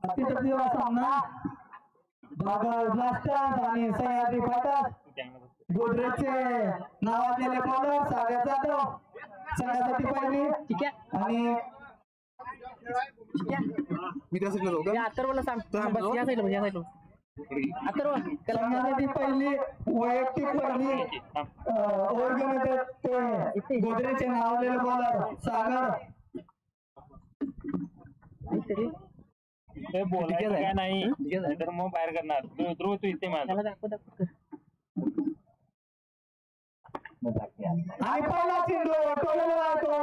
अतिप्रतिभा सामना भागवत ब्लास्टर्स आणि सह्याद्री फायटर्स गोदरेजचे नावाजलेले बॉलर सागर जाधव संघासाठी पहिली ठीक आहे आणि मी त्या साईडला जाऊ का? अथर्वला सांग बस या साईडला या साईडला अथर्व संघासाठी पहिली वैयक्तिक पहिली ओव्हर घेऊन येतात ते गोदरेजचे नावाजलेले बॉलर सागर ते बोलायचं काय नाही तर मग बाहेर करणार ध्रुव तू इथे माझा आणि पहिला चेंडू टोलला जातो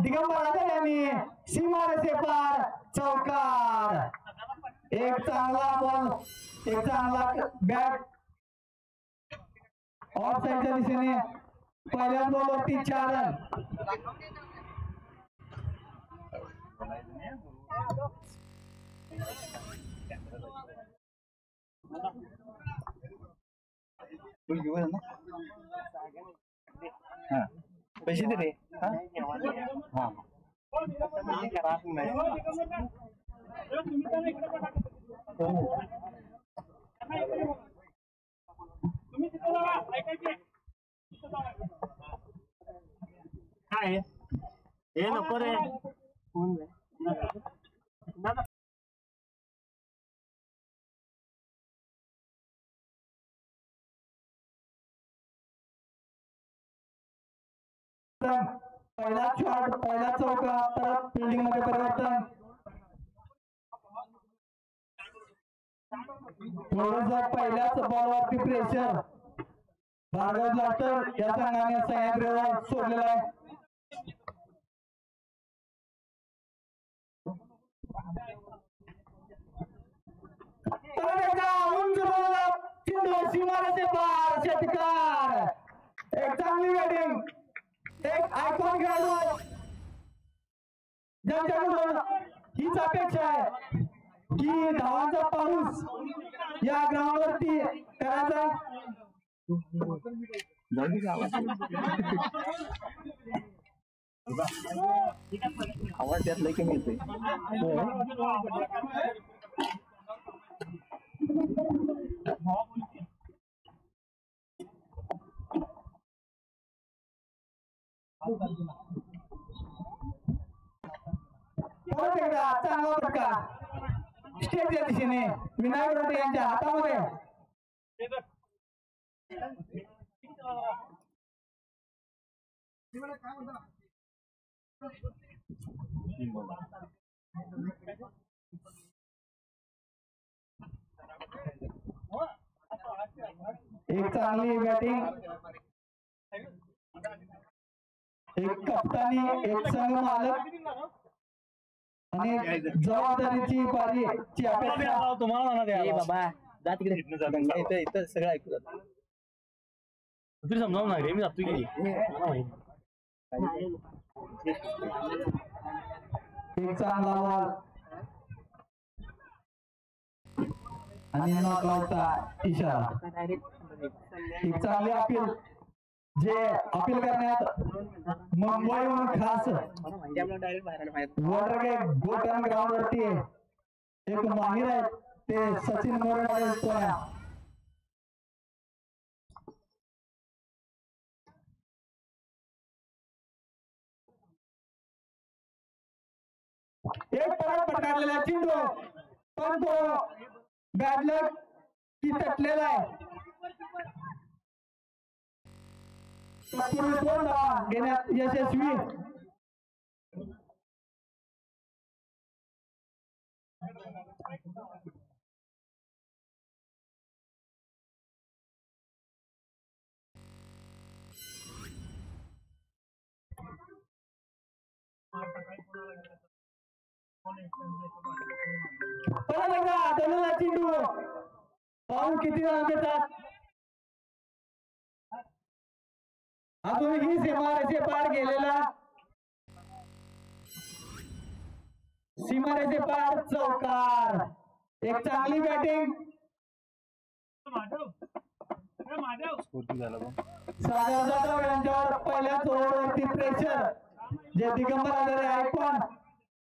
दिगंबर आदल यांनी सीमारेषे पार चौकार एक चांगला बॉल एक चांगला बॅट ऑफ साईडच्या दिशेने पहिल्या बॉलवरती 4 रन पैसे दे रे काय हे नको रे पहिला शॉट पहिला चौका परत फिल्डिंग मध्ये परिवर्तन थोडस पहिल्याच बॉलवरती प्रेशर भार्गव ब्लास्टर या संघाने सह्याद्रीवर सोडलेला आहे उंच बॉल चेंडू सीमारेषे पार षटकार एक चांगली बॅटिंग एक आयकॉन खेळाडू ज्यांच्याकडून हीच अपेक्षा आहे की धावांचा पाऊस या ग्राउंडवरती करायचा आवाज त्यात लई कमी येतोय परत एकदा चांगला फटका स्टेजच्या दिशेने विनायक रोटे यांच्या हातामध्ये एक चांगली बॅटिंग एक कप्तानी एक संघ मालक आणि जबाबदारीची बारीची अपेक्षा तुम्हाला बाबा जा तिकडे इथं सगळं ऐकू जातं तरी समजावून नाही रे मी जातो की एक चांगला बॉल आणि नॉकआउटचा इशारा एक चांगली अपील जे अपील करण्यात मुंबईहून खास वॉटरगेट गोटन ग्राउंड वरती एक माहिर आहेत ते सचिन मोरे एक परत पटकारलेला चेंडू पण तो बॅडलक की तटलेला आहे घेण्यात यशस्वी परत एकदा आदलेला चेंडू पाहून किती जण देतात अजूनही सीमारेषे पार गेलेला सीमारेषे पार चौकार एक चांगली बॅटिंग सागर जाधव यांच्यावर पहिल्याच ओव्हरवरती प्रेशर जे दिगंबर आलेले आयकॉन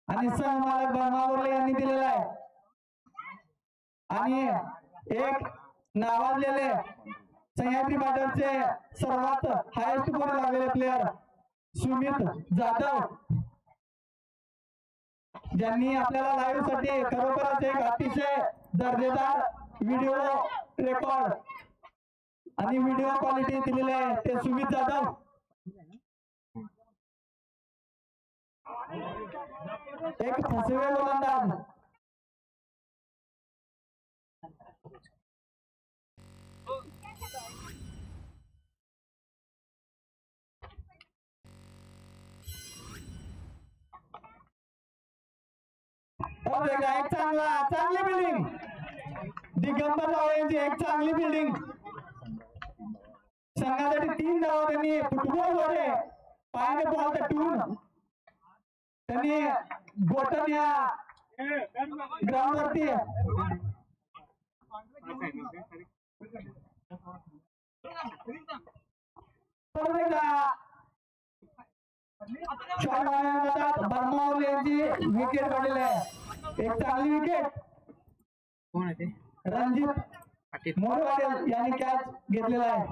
आणि सहमालक भरमावले यांनी दिलेला आहे आणि एक नावाजलेले सह्याद्री पाटणचे सर्वात हायेस्ट गुण लागलेले प्लेयर सुमित जाधव, ज्यांनी आपल्याला लाईव्ह साठी खरोखरच एक अतिशय दर्जेदार व्हिडिओ रेकॉर्ड आणि व्हिडिओ क्वालिटी दिलेले आहे ते सुमित जाधव. एक फसवे गोलंदाज एक चांगली बिल्डिंग दिगंबर राव यांची एक चांगली बिल्डिंग. संघासाठी 3 धावा त्यांनी फुटबॉल वडे पायाने बॉल तटून त्यांनी गोटन या ग्राउंड वरती बर्मावली यांची विकेट पडलेली आहे. एक चांगली विकेट कोण आहे ते? रणजित मोरवाडे यांनी कॅच घेतलेला आहे.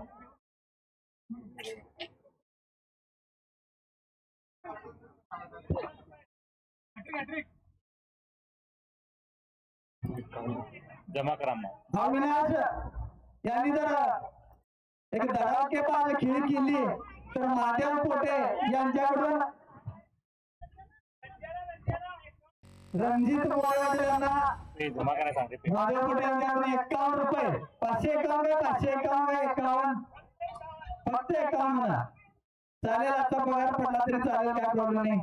जमा करा. अविनाश यांनी जर एक धडाकेबाज खेळी केली तर महादेव पोटे यांच्याकडून रणजित मोरवाडे यांना जमा करायला सांगते. महादेव पोटे यांच्याकडून 51 रुपये 551 फक्त 51 चालेल. आता पगार पडला तरी चालेल, काय प्रॉब्लेम नाही.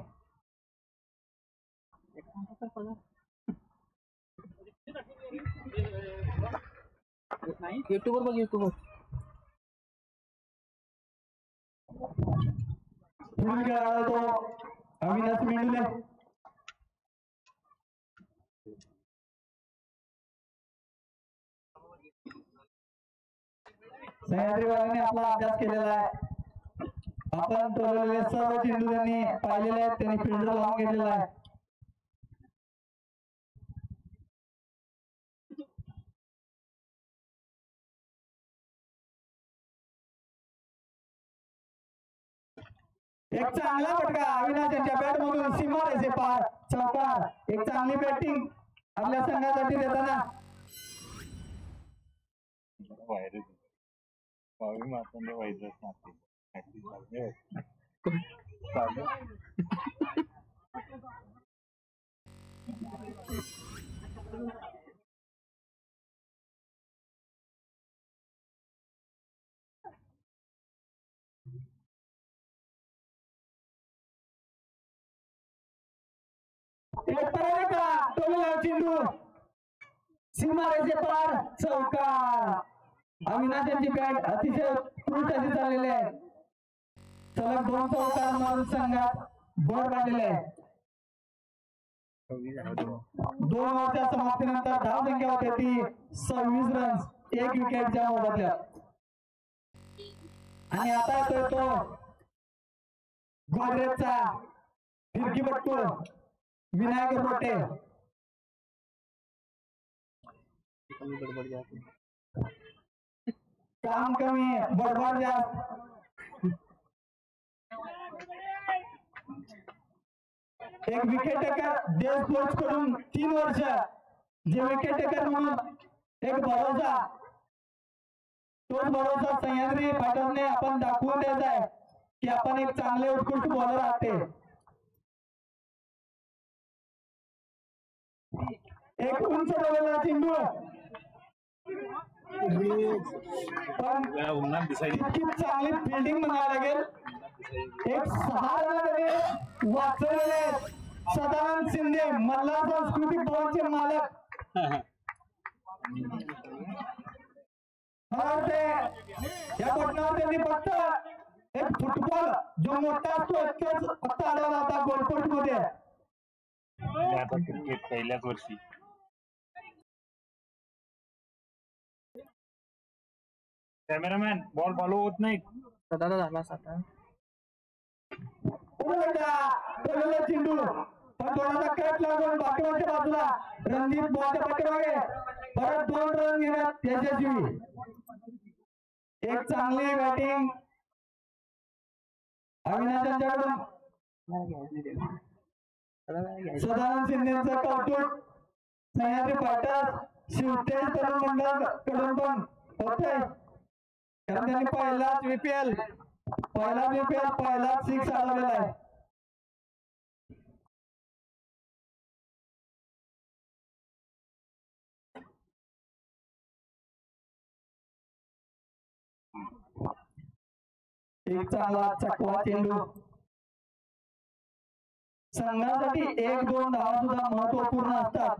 युट्यूबवर बघ, युट्यूबवर पुढील खेळाडू तो अविनाश मेंढुले. सह्याद्रीवाल्यांनी आपला अभ्यास केलेला आहे. आपण ठरवलेले सर्व चेंडू त्यांनी पाहिलेले आहेत, त्यांनी फिल्डर लावून घेतलेला आहे. एक चांगला फटका अविनाश यांच्या बॅट मधून सीमारेषे पार चौकार. एक चांगली बॅटिंग आपल्या संघासाठी देताना व्हायरस मारताना व्हायरस मारते. चेंडू सीमारेषे पार चौकार. अविनाश यांची बॅट अतिशय उत्कृष्ट अशी चाललेली आहे. सलग 2 चौकार मारून संघात भर काढलेले आहे. 2 ओव्हरच्या समाप्तीनंतर धावसंख्या होती ती 26 रन्स 1 विकेटच्या मोबदल्यात. आणि आता येतोय तो गोदरेजचा फिरकीपट्टू विनायक रोटे. काम कमी बडबड जास्त. एक विकेट टेकर देश स्पोर्ट्स कडून 3 वर्ष जे विकेट टेकर म्हणून एक भरोसा, तोच भरोसा सह्याद्री पाटणने आपण दाखवून द्यायचा आहे की आपण एक चांगले उत्कृष्ट बॉलर आहात. एक उंच डोलेला चेंडू पण इतकी चांगली फिल्डिंग म्हणायला लागेल. एक 6 रन वाचवलेले सदानंद शिंदे मल्हार सांस्कृतिक भवनचे मालक. मला वाटते या पटनावर त्यांनी फक्त एक फुटबॉल जो मोठा असतो तेच फक्त आढळला होता गोलपोस्ट मध्ये. क्रिकेट पहिल्याच वर्षी कॅमेरामॅन बॉल फॉलो होत नाही. दादा झाला आता चेंडू पण थोडासा कट लागून बाकीच्या बाजूला रणजित बॉलच्या पाठीमागे परत 2 रन घेण्यात यशस्वी. एक चांगली बॅटिंग अविनाश यांच्याकडून. सदानंद शिंदेचं कौतुक सह्याद्री फायटर्स शिवतेज तरुण मंडळ कडून पण होते, कारण त्यांनी पहिलाच बीपीएल पहिलाच 6 अडवलेला आहे. एक चांगला चकवा चेंडू. संघासाठी 1-2 धावा सुद्धा महत्वपूर्ण असतात,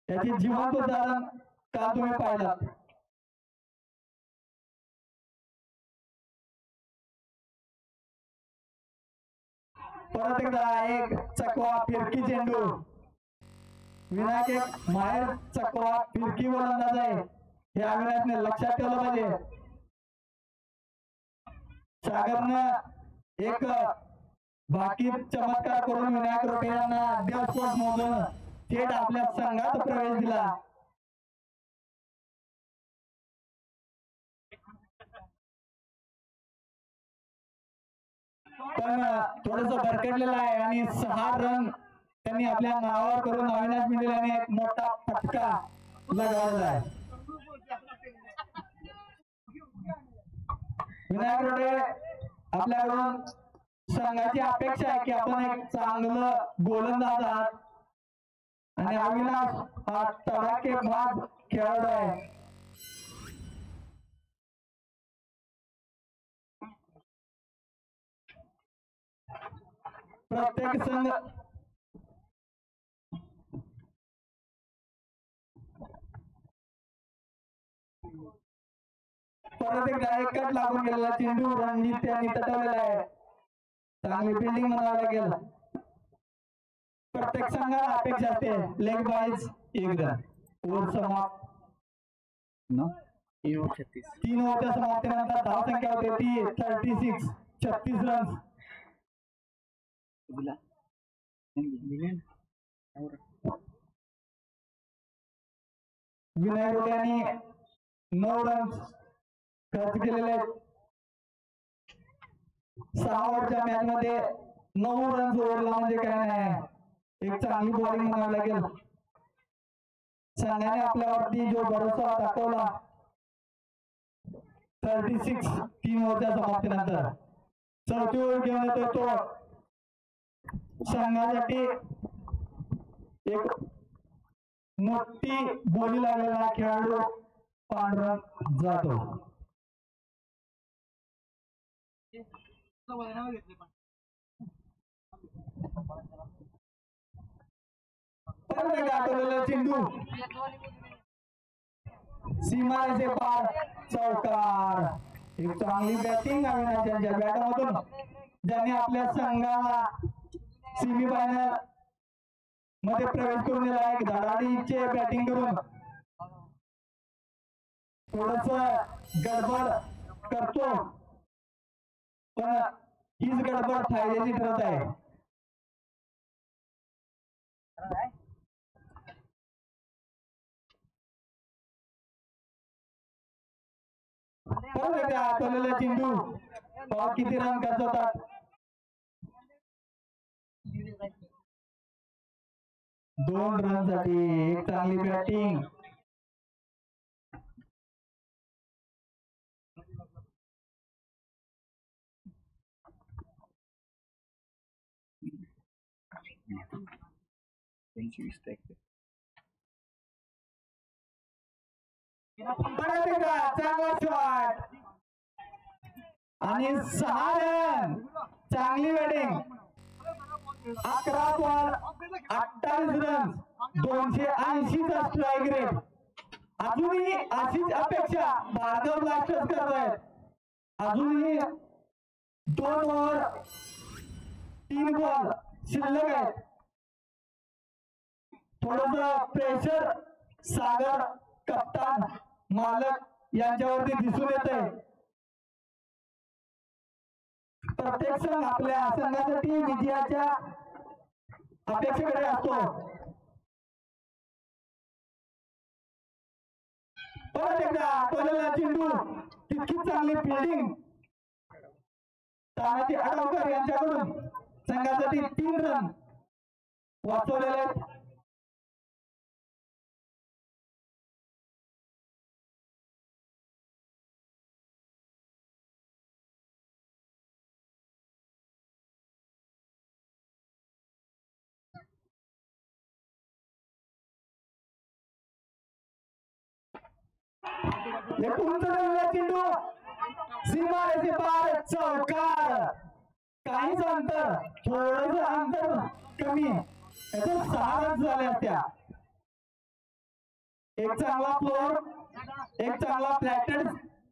याचे जिवंत उदाहरण काल तुम्ही पाहिलात. परत एकदा एक चकवा फिरकी चेंडू. विनायक एक माहेर चकवा फिरकी गोलंदाज आहे, हे अविनाशने लक्षात ठेवलं पाहिजे. सागरनं एक बाकी चमत्कार करून विनायक रोटे यांना अद्याप स्कोर मोजून थेट आपल्या संघात प्रवेश दिला. पण थोडस भरकटलेलं आहे आणि 6 रन त्यांनी आपल्या नावावर करून अविनाश मिंडे यांनी एक मोठा फटका लगावला आहे. विनायक रोटे आपल्याकडून संघाची अपेक्षा आहे की आपण एक चांगलं गोलंदाज आहात आणि अविनाश हा तडाखेबाज खेळाडू आहे. प्रत्येक संघ परत एकदा एकच लागून गेलेला चेंडू रणजित त्यांनी तटवलेला आहे. चांगली फिल्डिंग म्हणावं लागेल. प्रत्येक संघाला अपेक्षा असते लेग बाईज एकदा. ओव्हर समाप्त 3 over 36. 3 ओव्हरच्या समाप्तीनंतर धावसंख्या होते ती 36 रन्स. विनायक रोटे यांनी 9 रन्स खर्च केलेले आहेत. 6 ओव्हरच्या मॅच मध्ये 9 रन्स ओव्हरला म्हणजे काय नाही, एक चांगली बॉलिंग म्हणावी लागेल. संघाने आपल्यावरती जो भरोसा दाखवला 36 3 ओव्हरच्या समाप्तीनंतर. चौथी ओव्हर घेऊन येतो तो संघासाठी एक मोठी बोली लागलेला खेळाडू पांडुरंग जाधव. चेंडू सीमारेषे पार चौकार. एक चांगली बॅटिंग अविनाश यांच्या बॅटमधून, ज्यांनी आपल्या संघाला सेमी फायनल मध्ये प्रवेश करून दिला. एक धडाडीचे बॅटिंग करून थोडस गडबड करतो, पण हीच गडबड फायद्याची ठरत आहे. आठवलेला चेंडू पाव किती रन करतात. 2 रन साठी एक चांगली बॅटिंग. चांगला शॉट आणि 6 रन. चांगली बॅटिंग. 11 बॉल 28 रन 280 चा स्ट्राईक रेट. अजूनही अशीच अपेक्षा भार्गव ब्लास्टर्स करत आहेत. अजूनही 2 ओव्हर 3 बॉल शिल्लक आहेत. थोडस प्रेशर सागर कप्तान मालक यांच्यावरती दिसून येत आहे. प्रत्येक संघ आपल्या संघासाठी विजयाच्या अपेक्षेकडे असतो. परत एकदा टोलेला चेंडू, तितकीच चांगली फिल्डिंग तानाजी आडवकर यांच्याकडून संघासाठी 3 रन वाचवलेले आहेत. उंच झालेला चेंडू सीमारेषे पार चौकार. काहीच अंतर, थोडंसं अंतर कमी, याच्या 6 रन झाल्या असत्या. एक चांगला फ्लोर, एक चांगला फ्लॅटेड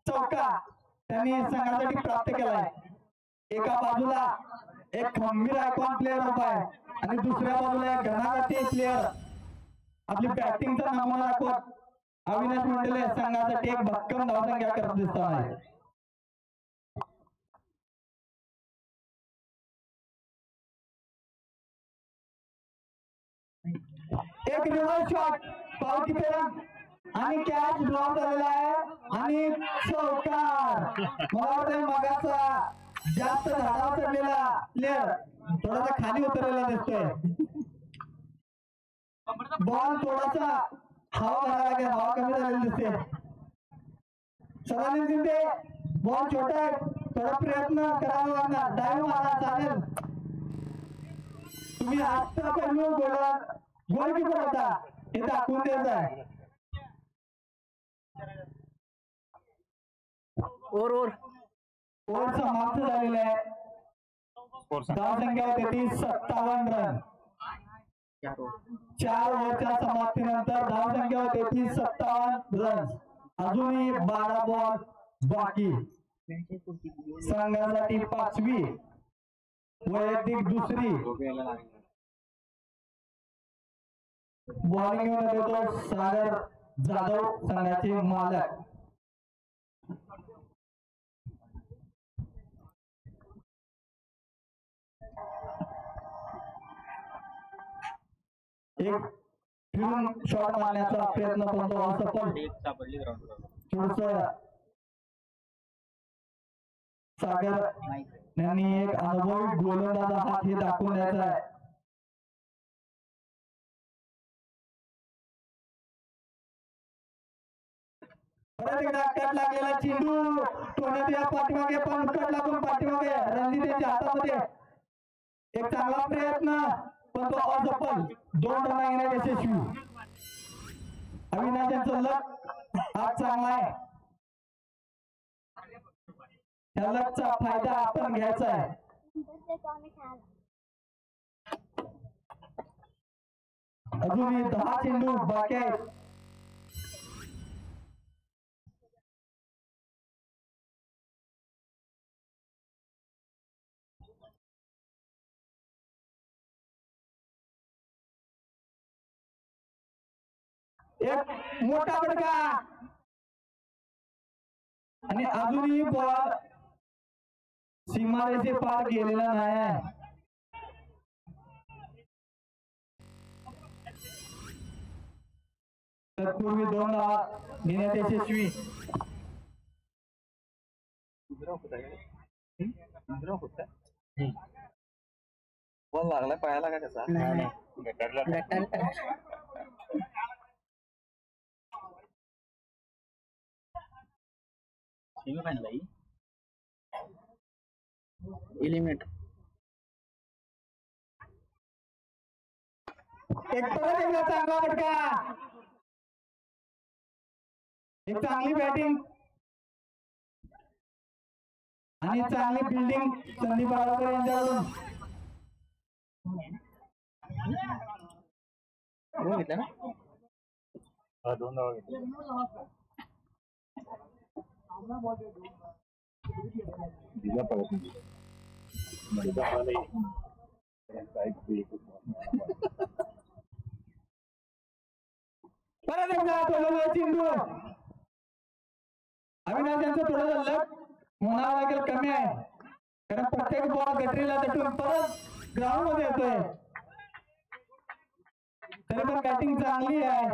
चौका त्यांनी संघासाठी प्राप्त केलाय. एका बाजूला एक खंबीर आयकॉन प्लेअर उभा आहे आणि दुसऱ्या बाजूला एक घनाघाती प्लेअर आपली बॅटिंगचा नमुना दाखवत अविनाश मंडले संघासाठी एक भक्कम धावसंख्या करत दिसत आहे. एक रिव्हर्स शॉट पावकीपर्यंत आणि कॅच ड्रॉप झालेला आहे आणि चौकार. मला वाटतं मगाचा जास्त झाडावर चढलेला प्लेअर थोडासा खाली उतरलेला दिसतोय. बॉल थोडासा हवा भरायला लागेल, हवा कमी झालेली दिसते. सदानंद शिंदे बॉल छोटा आहे, थोडा प्रयत्न करावा लागणार. डायव्ह मारा चालेल. तुम्ही आजचा पैलू गोलकीपर होता हे दाखवून द्यायचं आहे. ओव्हर समाप्त झालेला आहे. धाव संख्या होती 57 रन. 4 ओव्हरच्या समाप्तीनंतर धाव संख्या होती 57 रन. अजूनही 12 बॉल बाकी. संघासाठी 5वी, वैयक्तिक 2री. बॉलिंग देतो सागर जाधव संघाचे मालक. एक फिरून शॉट मारण्याचा प्रयत्न करतो असफल. थोडस सागर यांनी एक अनुभवी गोलंदाज हात हे दाखवून द्यायचा आहे. परत एकदा कट लागलेला चेंडू टोण्यात या पाठीमागे, पण कट लागून पाठीमागे रणजित यांच्या हातामध्ये. एक चांगला प्रयत्न पण तो असफल. 2 रन येण्यात यशस्वी. अविनाश यांचं लक आज चांगला आहे. त्या लकचा फायदा आपण घ्यायचा आहे. अजूनही 10 चेंडू बाकी आहेत. एक मोठा फटका आणि अजूनही बॉल सीमारेषे पार गेलेला नाही आहे. तत्पूर्वी 2 धावा घेण्यात यशस्वी. बॉल लागला पायाला का त्याचा? सेमीफायनल आहे एलिमिनेट. एक परत एकदा चांगला फटका, एक चांगली बॅटिंग आणि चांगली फिल्डिंग संदीप बाळाकर यांच्याकडून. घेतलं ना 2 धावा घेतल्या. दिला पाहिजे. परत एकदा टोलेला चेंडू. अविनाश यांचं थोडं लक म्हणावं लागेल कमी आहे, कारण प्रत्येक बॉल गटरीला तटून परत ग्राउंड मध्ये येतोय. तरी पण बॅटिंग चांगली आहे.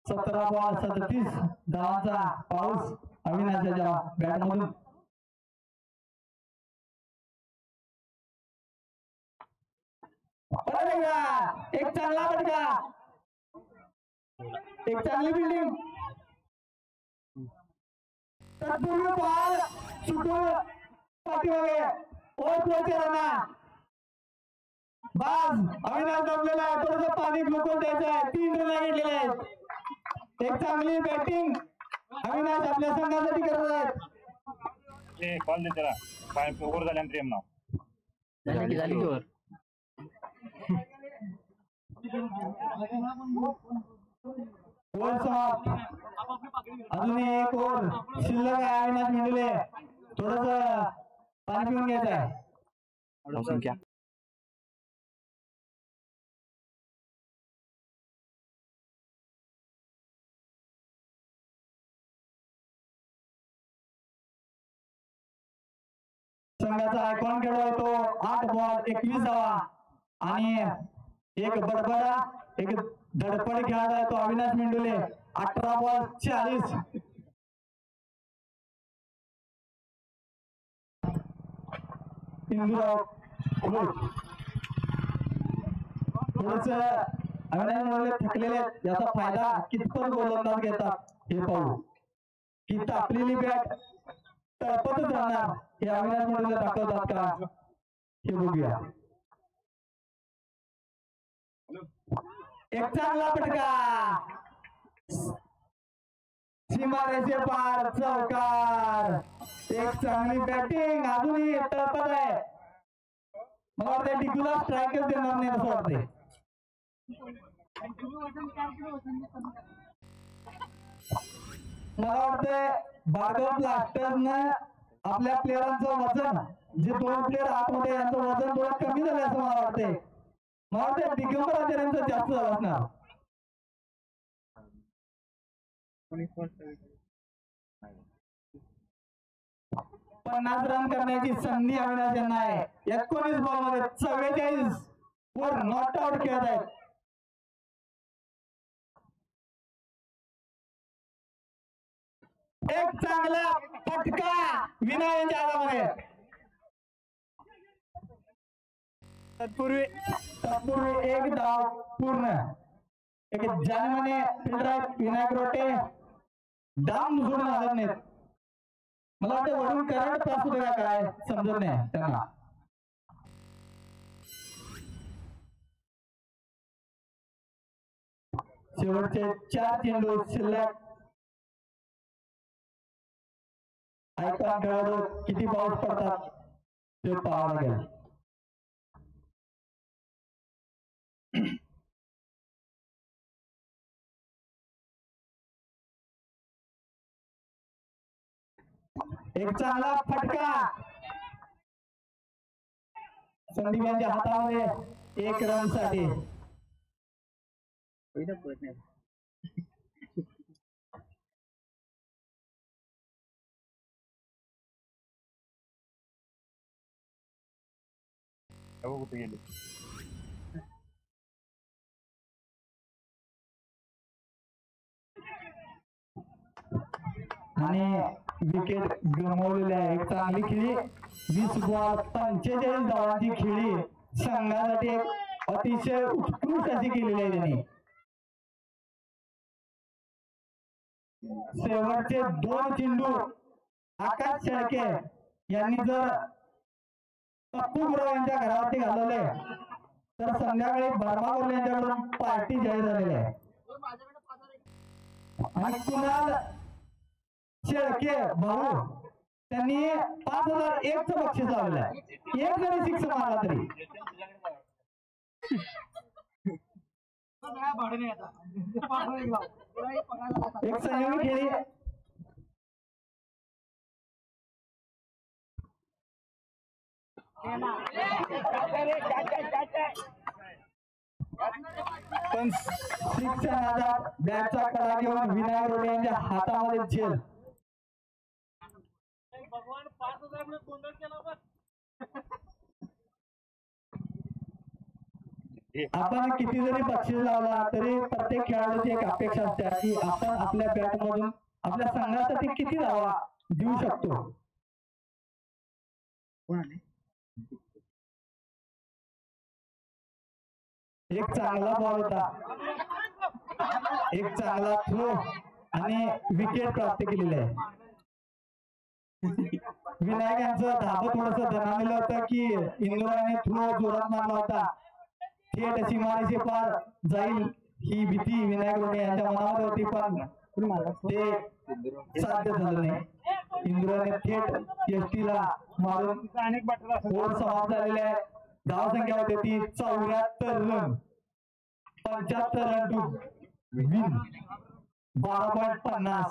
17 बॉल 37 धावांचा पाऊस अविनाशाच्या बॅटमधून. एक चांगला फटका, एक चांगली बिल्डिंग. तत्पूर्वी बॉल सुटून पाठीमागे ओळखना बाज अविनाश दमलेला आहे. थोडंसं पाणी ग्लुकोज द्यायचं आहे. 3 रन घेतलेले आहेत. एक चांगली बॅटिंग अविनाश आपल्या संघासाठी करत आहेत. कॉल दे त्याला. ओव्हर झाल्यानंतर प्रेम नाव झाली की वर. अजून एक ओव्हर शिल्लक आहे. अविनाश मेंढुले थोडस पाणी पिऊन घ्यायचं आहे. संख्या संघाचा आयकॉन खेळाडू तो 8 बॉल 21 धावा आणि एक बडबडा एक धडपड खेळाडू आहे तो अविनाश मेंढुले 18 बॉल 40. थोडस अविनाश मेंढुले थकलेले आहेत. याचा फायदा कितपत गोलंदाज घेतात हे पाहू. की तापलेली बॅट तळपतच राहणार हे अविनाश मेंढुले दाखवतात का हे बघूया. एक चांगला फटका सीमारेषे पार चौकार. एक चांगली बॅटिंग अजूनही तळपत आहे. मला वाटतं डिग्गूला स्ट्राईकच देणार नाही असं वाटतंय. मला वाटतंय भार्गव ब्लास्टर्सनं आपल्या प्लेयरांचं वजन जे 2 प्लेयर आतमध्ये यांचं वजन थोडं कमी झालं असं मला वाटतंय. मला वाटतं दिगंबर आचार्यांचं जास्त झालं असणार. 50 रन करण्याची संधी अविनाश यांना आहे. 19 बॉल मध्ये 44 वर नॉट आउट खेळत आहेत. एक चांगला फटका विनयच्या हातामध्ये. तत्पूर्वी एक धाव पूर्ण. एक जानेमाने फिल्डर विनायक रोटे डाम सोडून आले नाहीत. मला वाटतं वरून करंट पास होतं का काय समजत नाही त्यांना. शेवटचे 4 चेंडू शिल्लक. आयकॉन खेळाडू किती पाऊस पडतात ते पाहावं लागेल. एक चांगला फटका संदीप यांच्या हातामध्ये 1 रन साठी. कुठे गेले. आणि विकेट गमावलेली आहे. एक चांगली खेळी 20 बॉल 45 धावांची खेळी संघासाठी एक अतिशय उत्कृष्ट अशी केलेली आहे त्यांनी. शेवटचे 2 चेंडू आकाश शेळके यांनी जर पप्पू गुरव यांच्या घरावरती घालवले तर संध्याकाळी बर्मावर यांच्याकडून पार्टी जाहीर झालेली आहे. आणि कुणाल शेळके भाऊ त्यांनी 5001 चं बक्षीस लावलेलं आहे. एक जरी 6 मारला तरी. एक संयोगी खेळी. पण 6च्या नादात बॅटचा कडा घेऊन विनायक रोडे यांच्या हातामध्ये झेल. भगवान 5000 ने गोंधळ केला बस. आपण किती जरी बक्षीस लावला तरी प्रत्येक खेळाडूची एक अपेक्षा असते की आपण आपल्या बॅट मधून आपल्या संघासाठी किती धावा देऊ शकतो. एक चांगला बॉल होता, एक चांगला थ्रो आणि विकेट प्राप्त केलेली आहे. विनायक यांचं धाबं थोडस दणाणलेलं होतं की इंदुराने थ्रो जोरात मारला होता, थेट सीमारेषे पार जाईल ही भीती विनायक रोडे यांच्या मनामध्ये होती, पण ते साध्य झालं नाही. इंदुराने थेट एसटीला मारून ओव्हर समाप्त झालेले आहे. धाव संख्या होती ती 74 रन, 75 रन टू विन, 12.50.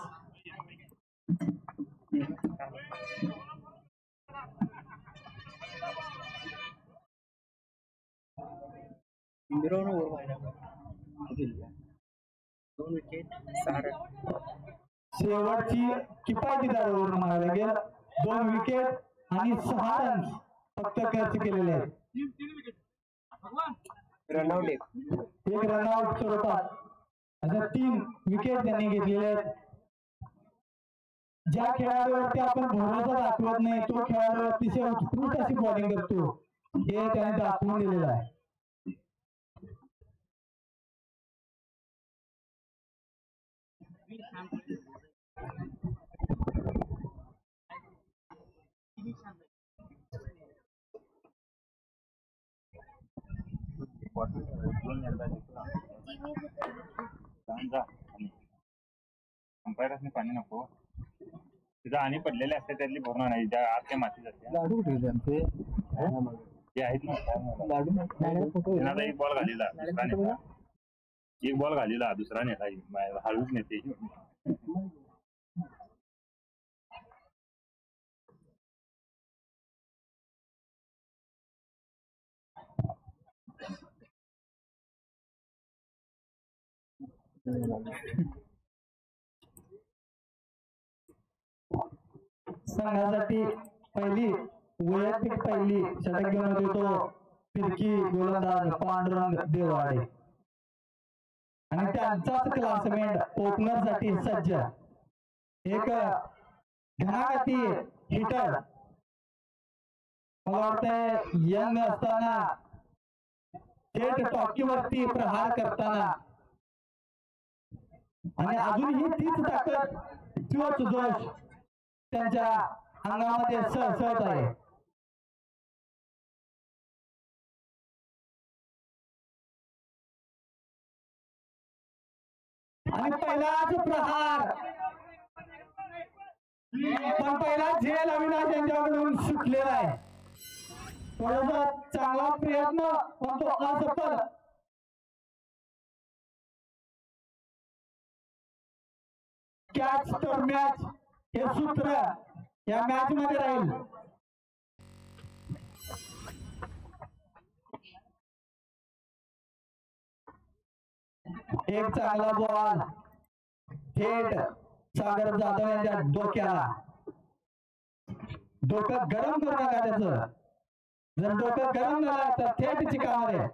शेवटची किफायतीदार ओव्हर म्हणायला लागेल. 2 विकेट आणि 6 रन फक्त खर्च केलेले आहेत. रनआउट एक रनआउट स्वरूपात अशा 3 विकेट त्यांनी घेतलेले आहेत. ज्या खेळाडूवरती आपण भरोसा दाखवत नाही तो खेळाडू अतिशय उत्कृष्ट अशी बॉलिंग करतो हे त्याने दाखवून दिलेलं आहे. अंपायरसने पाणी नको तिथं आणि पडलेले असते त्यातली भरून नाही ज्या आत त्या मातीत असते ते आहेत ना. एक बॉल घालीला दुसरा नेता, एक बॉल घालीला दुसरा नेता हळूच नेते. संघासाठी वैयक्तिक पहिली षटक घेऊन होते तो फिरकी गोलंदाज पांडुरंग देवाडे आणि त्यांचाच क्लासमेट ओपनर साठी सज्ज एक घणाघाती हिटर. मला वाटतंय यंग असताना थेट टॉकीवरती प्रहार करताना आणि अजूनही तीच ताकद तोच जोश त्यांच्या अंगामध्ये सळसळत आहे. आणि पहिलाच प्रहार, पण पहिला झेल अविनाश यांच्याकडून सुटलेला आहे. थोडासा चांगला प्रयत्न पण तो असफल. कॅच तर मॅच हे सूत्र या मॅच मध्ये राहील. एक चांगला बॉल थेट सागर जाधव यांच्या डोक्याला. डोकं गरम करू नका त्याचं, जर डोकं गरम झालं तर थेट चिकामध्ये.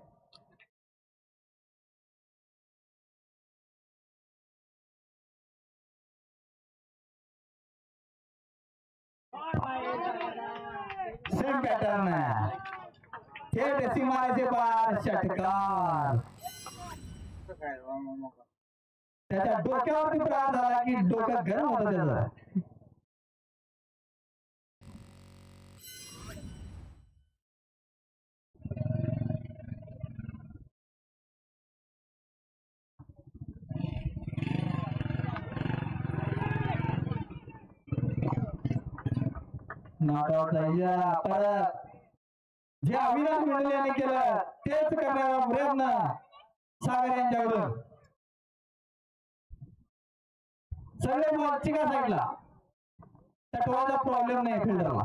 सेम पॅटर्न थेट सीमारेषे पार षटकार. त्याच्या डोक्यावरती प्रहार झाला की डोकं गरम होतं त्याचं. नॉकआउट जायच्या परत जे अविनाश मंडल यांनी केलं तेच करण्याचा प्रयत्न सागर यांच्याकडून. सगळे बॉल चिका साईडला, तटवाचा प्रॉब्लेम नाही फिल्डरला.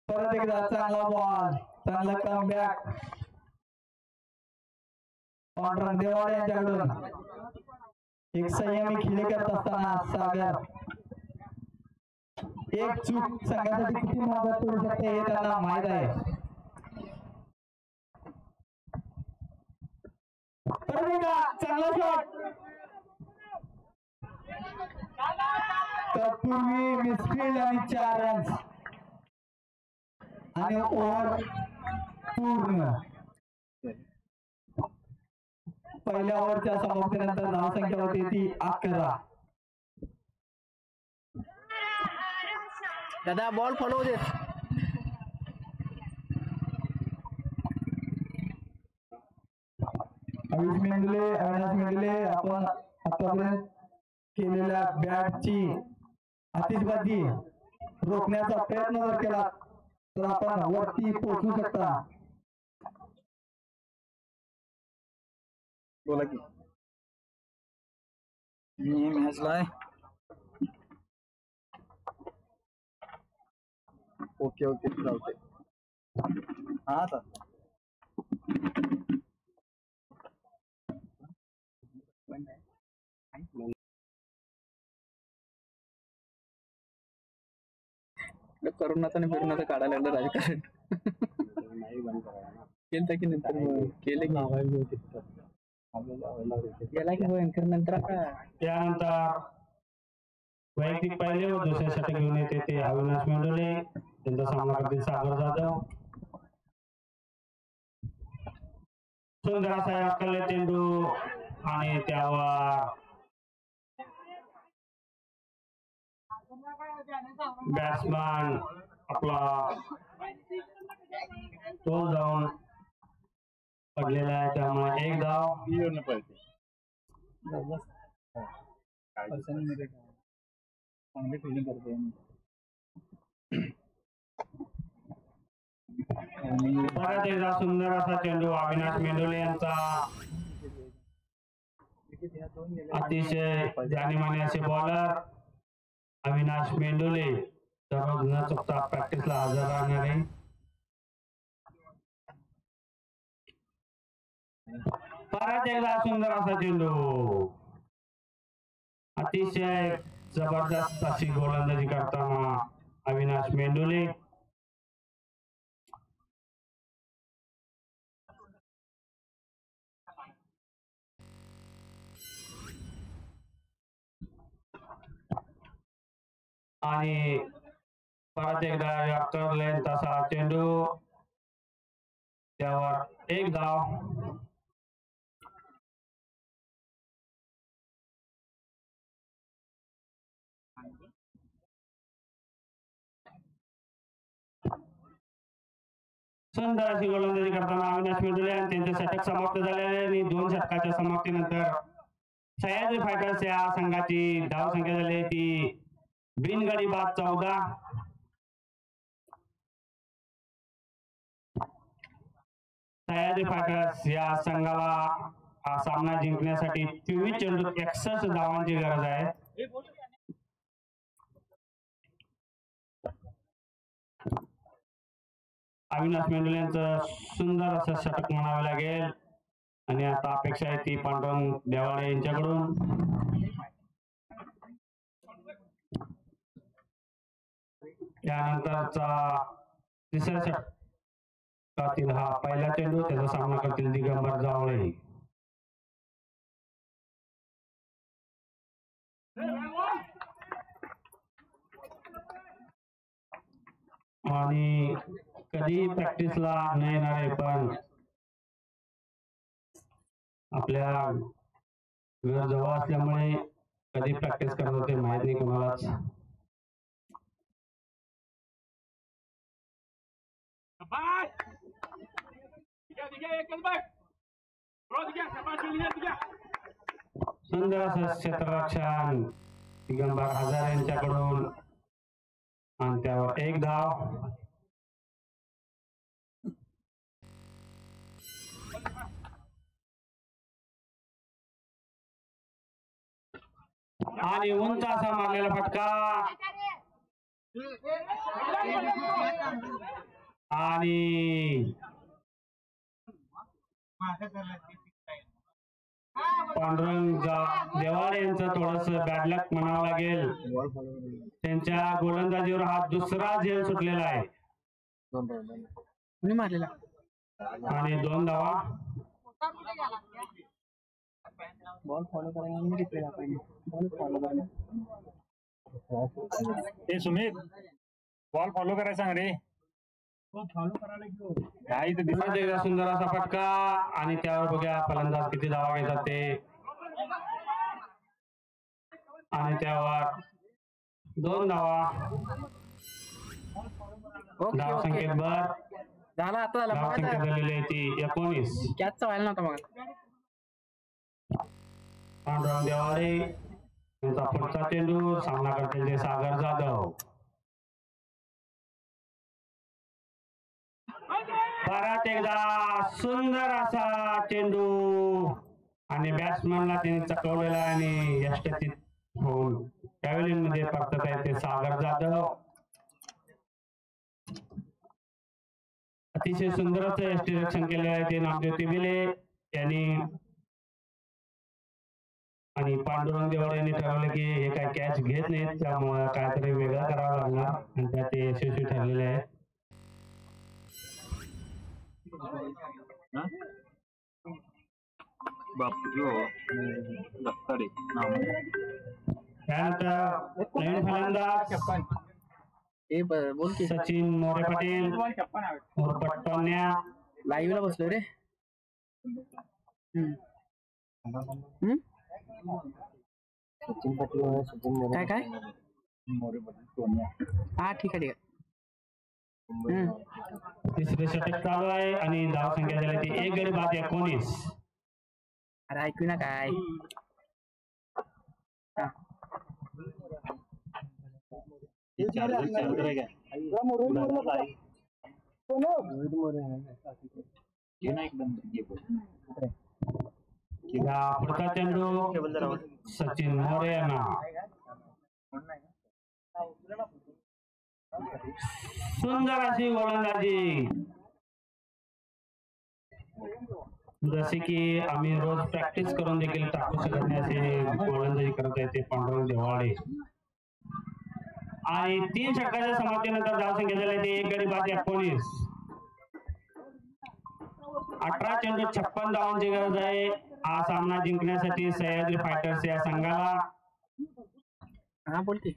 परत एकदा चांगला बॉल, चांगला कमबॅक पांडुरंग देवाडे यांच्याकडून. एक संयमी खेळी करत असताना सागर एक चूक संघासाठी किती मदत करू शकते हे त्यांना माहित आहे. चांगला शॉट तत्पूर्वी मिसफील्ड आणि 4 रन्स आणि ओव्हर पूर्ण. पहिल्या ओव्हरच्या समाप्तीनंतर धावसंख्या होती ती 11. दादा बॉल फॉलो देत. अविनाश मेंढुले आपण आतापर्यंत केलेल्या बॅटची आतिषबाजी रोखण्याचा प्रयत्न जर केला तर आपण वरती पोहोचू शकता. बोला की मी मॅचला आहे. ओके ओके चालते. हा सर करोनाचा आणि फिरण्याचं काढायला लागलं राजकारण. केलं की नंतर केले गेला की भयंकर नंतर त्यानंतर वैयक्तिक पहिले व दुसऱ्या षटक घेऊन येते ते अविनाश मेंढुले. त्यांचा सामना करतील सागर जाधव. सुंदर असा अक्कल चेंडू आणि त्यावर बॅट्समॅन आपला तोल जाऊन पडलेला आहे. त्यामुळे एक धाव. चांगली फिल्डिंग करते. परत एकदा सुंदर असा चेंडू अविनाश मेंढुले यांचा. अतिशय जाणीमानी असे बॉलर अविनाश मेंढुले. दररोज न चुकता प्रॅक्टिसला हजर राहणारे. परत एकदा सुंदर असा चेंडू. अतिशय जबरदस्त अशी गोलंदाजी करताना अविनाश मेंढुले. आणि परत एकदा यॉर्कर लेंथ असा चेंडू. त्यावर एक धाव. सुंदर अशी गोलंदाजी करताना अविनाश मेंढुले आणि त्यांचे षटक समाप्त झालेले आणि 2 षटकाच्या समाप्तीनंतर सह्याद्री फायटर्स या संघाची धावसंख्या झाली ती बिनगडी बाद 14. सह्याद्री फायटर्स या संघाला हा सामना जिंकण्यासाठी 24 चेंडूत 61 धावांची गरज आहे. अविनाश मेंढुले यांचं सुंदर असं षटक म्हणावे लागेल. आणि आता अपेक्षा आहे ती पांडुरंग देवाळे यांच्याकडून. त्यानंतरचा तिसऱ्या षटकातील हा पहिला चेंडू. त्याचा सामना करतील दिगंबर जावळे. आणि कधी प्रॅक्टिसला न येणारे पण आपल्या घर जवळ असल्यामुळे कधी प्रॅक्टिस करत होते माहित नाही कोणालाच. सुंदर असं क्षेत्ररक्षण दिगंबर हजार यांच्याकडून आणि त्यावर एक धाव. आणि उंच असा मारलेला फटका आणि पांडुरंग देवाळे यांचं थोडस बॅड लक म्हणावं लागेल. त्यांच्या गोलंदाजीवर हा दुसरा झेल सुटलेला आहे कोणी मारलेला आणि 2 धावा. बॉल फॉलो करायला रिप्ले दाखवायला बॉल फॉलो करायला ते सुमित बॉल फॉलो करायला सांग रे. काही तर दिसत परत एकदा सुंदर असा फटका आणि त्यावर बघूया फलंदाज किती धावा घेतात ते. आणि त्यावर 2 धावा. ओके धाव ओके संख्येत भर. झाला आता झाला धाव संख्या बघायचा झालेली आहे ती 19. कॅचचा व्हायला नव्हता मग पांडुरंग देवाळे यांचा पुढचा चेंडू सामना करतील ते सागर जाधव. परत एकदा सुंदर असा चेंडू आणि बॅट्समॅनला त्याने चकवलेला आणि यष्टीत होऊन पॅव्हलियन मध्ये परतत आहे ते सागर जाधव. अतिशय सुंदर असं यष्टीरक्षण केले आहे ते नामज्योती बिले यांनी. आणि पांडुरंग देवाळे यांनी ठरवलं की हे काही कॅच घेत नाहीत त्यामुळे काहीतरी वेगळं करावं लागणार आणि त्यात ते यशस्वी ठरलेले आहे. त्यानंतर नवीन फलंदाज बोल की सचिन मोरे पाटील उर्फ टोन्या. लाईव्ह ला बसलो रे काय काय हा ठीक आहे तिसरे षटक चालू आहे आणि धाव संख्या झाली ती 1 गडी बाद 19. अरे ऐकू ना काय पुढचा चेंडू सचिन मोरे यांना. सुंदर अशी गोलंदाजी जसे की आम्ही रोज प्रॅक्टिस करून देखील टाकू शकत नाही असे गोलंदाजी करत आहे ते पांडुरंग देवाळे. आणि 3 षटकाच्या समाप्तीनंतर धावसंख्या झाली ती 1 गडी बाद 19. 18 चेंडू 56 धावांची गरज आहे हा सामना जिंकण्यासाठी सह्याद्री फायटर्स या संघाला. हा बोल की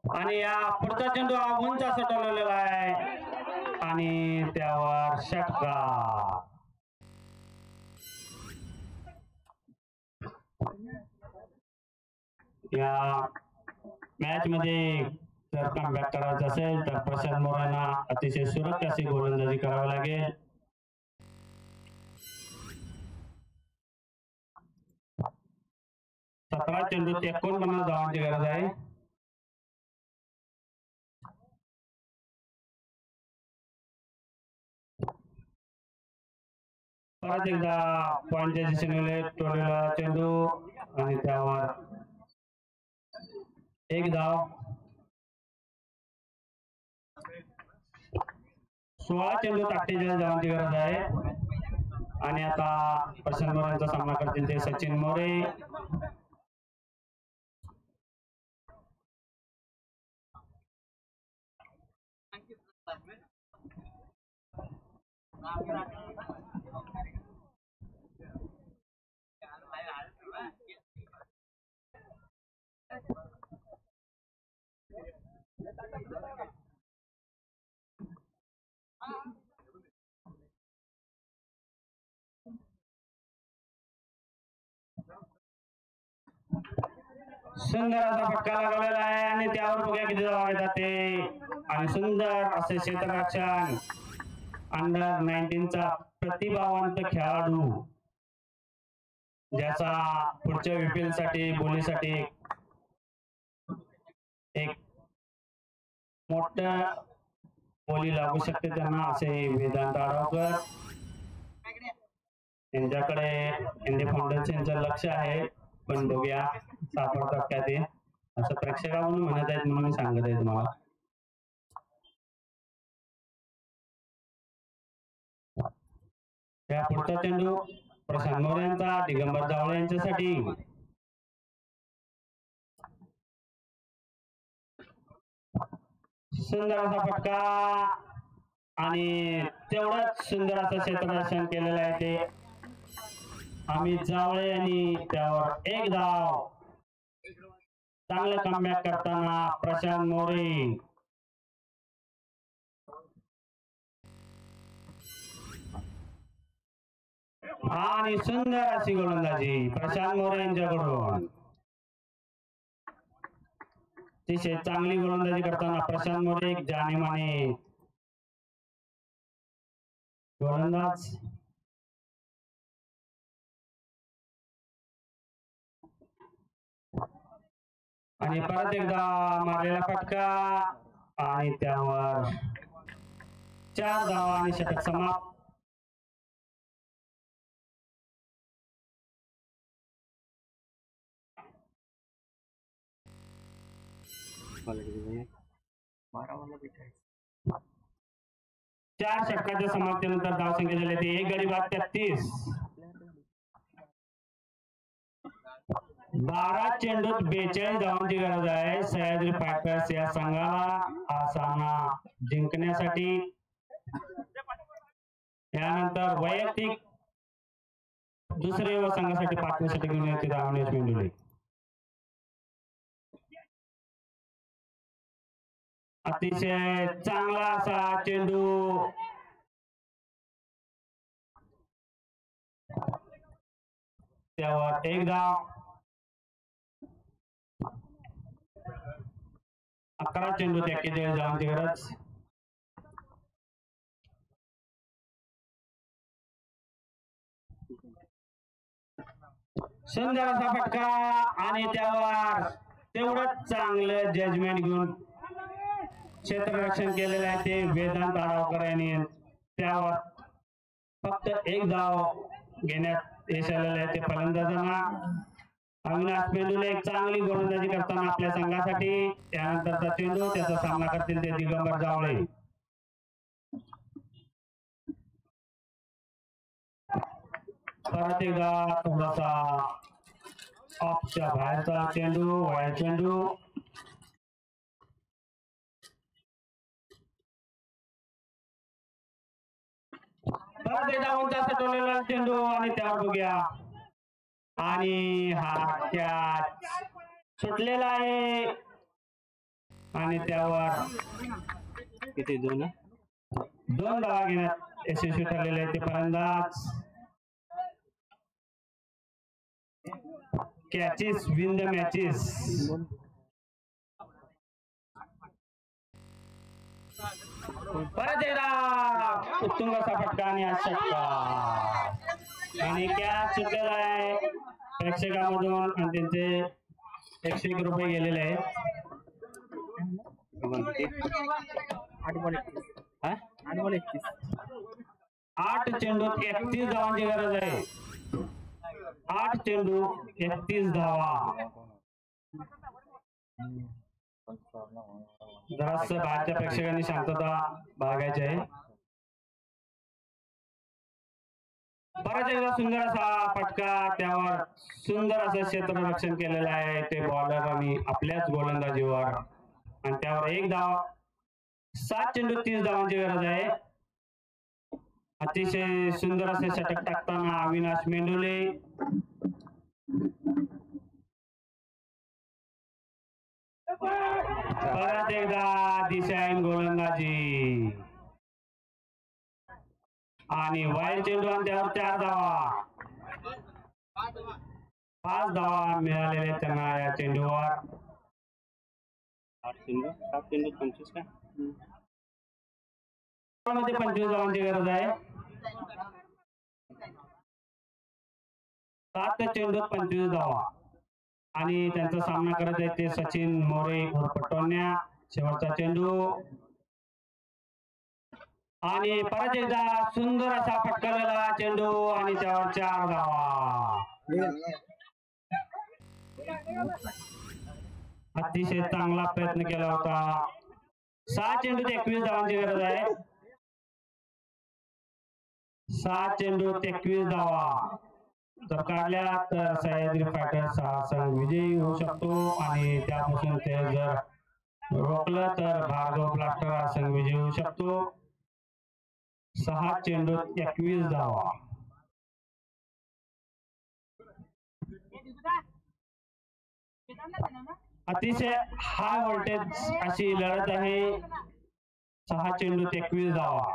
आणि या पुढचा चेंडू हा उंच सटवलेला आहे आणि त्यावर षटकार. या मॅच मध्ये जर कमबॅक करायचं असेल तर प्रशांत मोरेंना अतिशय सुरक्षित अशी गोलंदाजी करावी लागेल. सतरा चेंडू 49 धावांची गरज आहे. परत एकदा पॉईंटच्या दिशेने टोलेला चेंडू आणि त्यावर 1 धाव. 16 चेंडू 48 धावांची गरज आहे. आणि आता प्रशांत मोरेंचा सामना करतील ते सचिन मोरे. सुंदर असा फटका लागलेला आहे आणि त्यावर बघूया किती धावा येतात ते. आणि सुंदर असे क्षेत्ररक्षण अंडर 19चा प्रतिभावंत खेळाडू ज्याचा पुढच्या विपीएल साठी बोलीसाठी एक मोठं बोली लागू शकते त्यांना असे वेदांत आडवकर यांच्याकडे इंडिया फाउंडेशनचं लक्ष आहे. पण बघूया सापडतात का ते असं प्रेक्षका म्हणून म्हणत आहेत म्हणून मी सांगत आहे तुम्हाला. त्या पुढचा चेंडू प्रशांत मोरे यांचा दिगंबर जावळे यांच्यासाठी. सुंदर असा फटका आणि तेवढंच सुंदर असं क्षेत्ररक्षण केलेलं आहे ते अमित जावळे यांनी. त्यावर एक धाव. चांगलं कमबॅक करताना प्रशांत मोरे. आणि सुंदर अशी गोलंदाजी प्रशांत मोरे यांच्याकडून. अतिशय चांगली गोलंदाजी करताना प्रशांत मोरे एक जानेमाने गोलंदाज. आणि परत एकदा मारलेला फटका आणि त्यावर 4 धावा आणि षटक समाप्त. चार षटकाच्या समाप्तीनंतर धावसंख्या झाली ते 1 गडी बाद 33. 12 चेंडूत 42 धावांची गरज आहे सह्याद्री फायटर्स या संघाला हा सामना जिंकण्यासाठी. यानंतर वैयक्तिक दुसरे व संघासाठी 5व्या षटक घेऊन येते अविनाश मेंडुले. अतिशय चांगला असा चेंडू त्यावर एक धाव. 11 चेंडूत 41 धावांची गरज. सुंदर असा फटका आणि त्यावर तेवढंच चांगलं जजमेंट घेऊन क्षेत्ररक्षण केलेलं आहे ते वेदांत आडवकर यांनी. त्यावर फक्त एक धाव घेण्यात यश आलेलं आहे ते फलंदाजांना. अविनाश मेंडुले एक चांगली गोलंदाजी करताना आपल्या संघासाठी. त्यानंतरचा चेंडू त्याचा सामना करतील ते दिगंबर जावळे. परत एकदा थोडासा ऑफच्या बाहेरचा चेंडू वाईड चेंडू. परत एकदा उंचा सटवलेला चेंडू आणि त्यावर बघूया आणि हा कॅच सुटलेला आहे आणि त्यावर किती 2 धावा घेण्यात यशस्वी ठरलेले आहे ते फलंदाज. Catches win the matches. परत एकदा उत्तुंग असा फटका आणि षटका आणि कॅच सुटलेला आहे प्रेक्षकामधून आणि त्यांचे 101 रुपये गेलेले आहेत. 8 चेंडूत 31 धावांची गरज आहे. 8 चेंडू 31 धावा. जरासं बाहेरच्या प्रेक्षकांनी शांतता बाळगायची आहे. परत एकदा सुंदर असा फटका त्यावर सुंदर असं क्षेत्ररक्षण केलेलं आहे ते बॉलर आणि आपल्याच गोलंदाजीवर आणि त्यावर एक धाव. 7 चेंडू 30 धावांची गरज आहे. अतिशय सुंदर असे षटक टाकताना अविनाश मेंडुले. परत एकदा दिशाहीन गोलंदाजी आणि वाईड चेंडू आणि त्यावर 4 धावा. 5 धावा मिळालेल्या त्यांना या चेंडूवर. 7 चेंडू 25 का मध्ये 25 धावांची गरज आहे. 7 चेंडूत 25 धावा आणि त्यांचा सामना करत आहे ते सचिन मोरे उर्फ टोन्या. शेवटचा चेंडू आणि परत एकदा सुंदर असा फटकारलेला चेंडू आणि त्यावर 4 धावा. अतिशय चांगला प्रयत्न केला होता. 6 चेंडूत 21 धावांची गरज आहे. 6 चेंडूत 21 धावा जर काढल्या तर सह्याद्री फायटर्स हा संघ विजयी होऊ शकतो आणि त्यापासून ते जर रोखलं तर भार्गव ब्लास्टर हा संघ विजयी होऊ शकतो. 6 चेंडूत 21 धावा. अतिशय हाय व्होल्टेज अशी लढत आहे. 6 चेंडूत 21 धावा.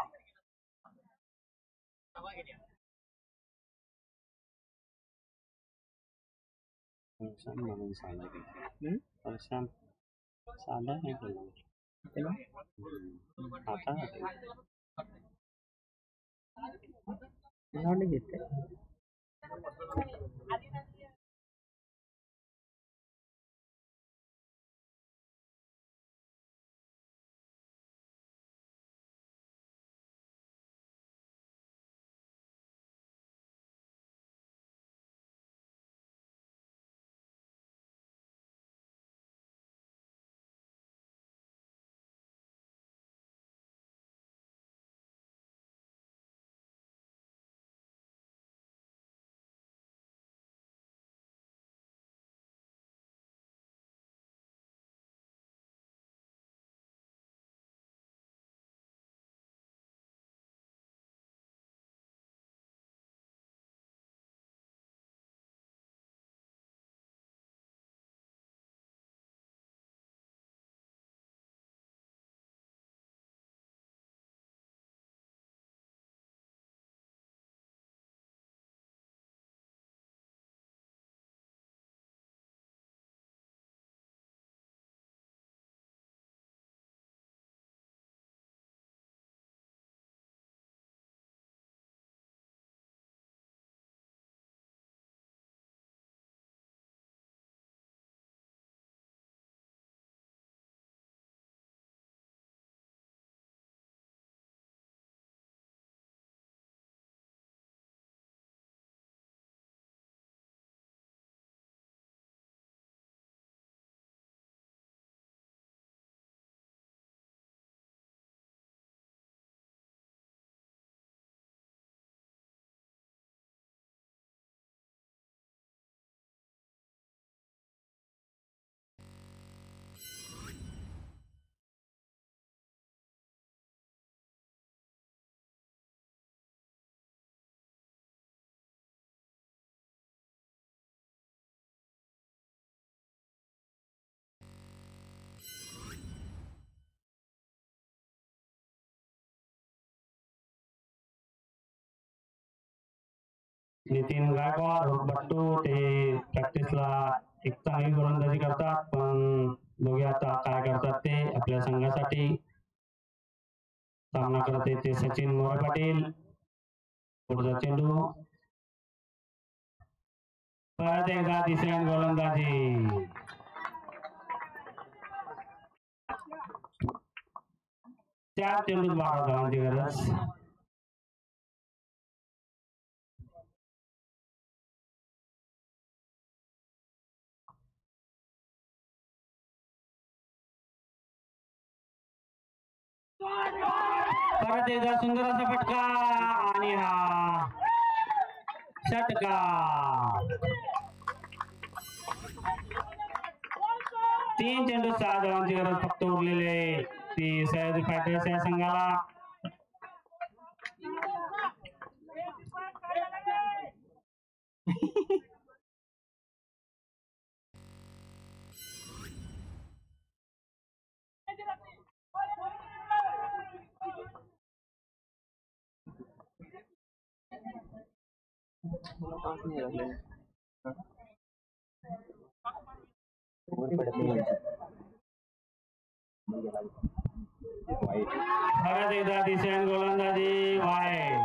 नितीन गायकवाड बट्टू ते प्रॅक्टिसला एक चांगली गोलंदाजी करतात, पण बघूया आता काय करतात ते आपल्या संघासाठी. सामना करत आहे ते सचिन मोरे पाटील. पुढचा चेंडू परत एकदा तिसऱ्या गोलंदाजी. चार चेंडूत 12 धावांची गरज. परत एकदा सुंदर असा फटका आणि हा षटकार. 3 चेंडू 6 धावांची गरज फक्त उरलेले ती सह्याद्री फायटर्स या संघाला. परत एकदा दिसेल गोलंदाजी वाईट.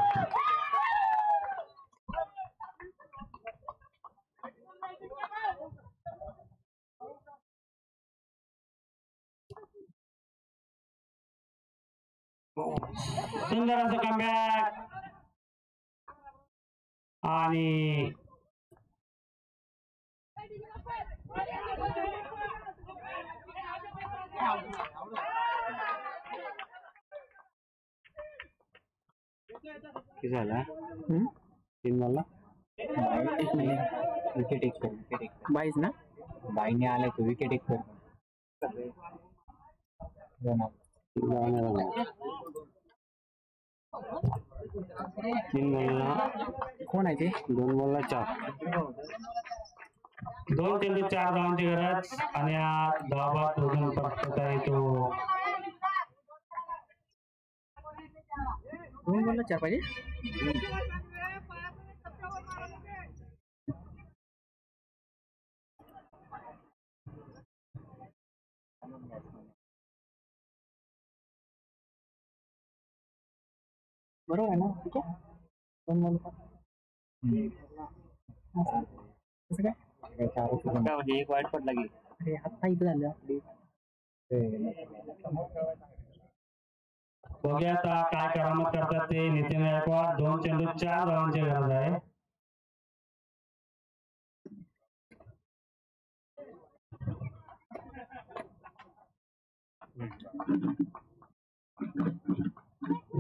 सुंदर असं कमबॅक आणि किती झाला 3 बॉलला विकेट एक कर 22 ना 22 आलाय तो विकेट एक कर 3 बॉलला कोण आहे ते 2 बॉलला 4 2 चेंडू 4 धावांची गरज आणि धावा शोधून परत येतो. 2 बॉलला 4 पाहिजे. बरोबर आहे ना ठीक आहे. 2 बॉल कसं काय म्हणजे एक वाईट पडला की अरे आता इथं झालं. बघूया आता काय करामत करतात ते नितीन गायकवाड. 2 चेंडू 4 धावांची गरज आहे.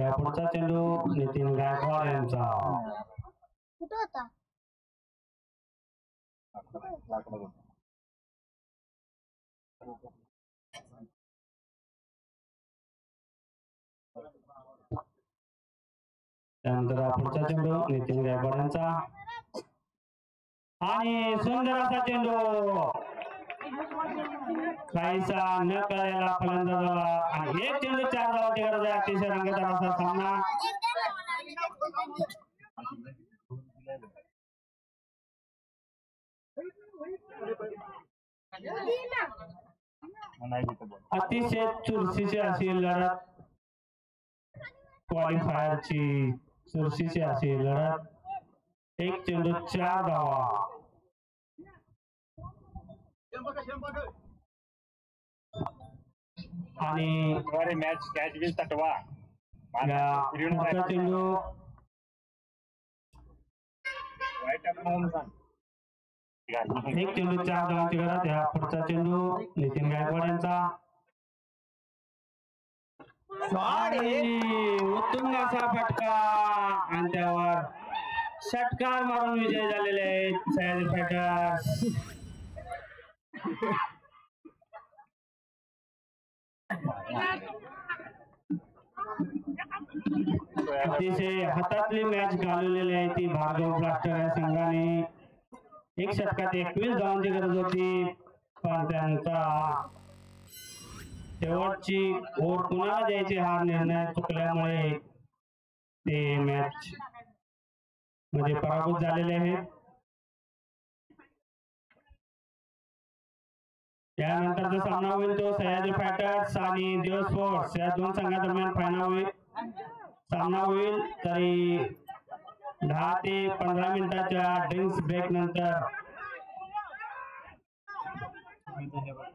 या पुढचा चेंडू नितीन गायकवाड यांचा. कुठं होता? त्यानंतर पुढचा चेंडू नितीन गायकवाड यांचा आणि सुंदर असा चेंडू काहीसा न कळलेला फलंदाजाला आणि 1 चेंडू 4 धावांची गरज आहे. अतिशय रंगतदार असा सामना. अतिशय चुरशीची अशी लढत क्वालिफायरची चुरशीची अशी लढत. 1 चेंडू 4 धावा आणि मॅच कॅच बी तटवा पुढचा चेंडू वाईट म्हणून सांग 1 चेंडू 4 धावांची गरज. या पुढचा चेंडू नितीन गायकवाड यांचा उत्तुंग असा फटका आणि त्यावर षटकार मारून विजय झालेले आहेत सह्याद्री फायटर्स. अतिशय हातातली मॅच घालवलेली आहे ती भार्गव ब्लास्टर या संघाने. 1 षटकात 21 धावांची गरज होती पण त्यांचा शेवटची ओव्हर कुणाला द्यायची हा निर्णय चुकल्यामुळे ते मॅच मध्ये पराभूत झालेले आहेत. त्यानंतरचा सामना होईल तो सह्याद्री फायटर्स आणि दिवस स्पोर्ट्स या 2 संघादरम्यान फायनल होईल. सामना होईल तरी 10 ते 15 मिनिटाच्या ड्रिंक्स ब्रेक नंतर. धन्यवाद.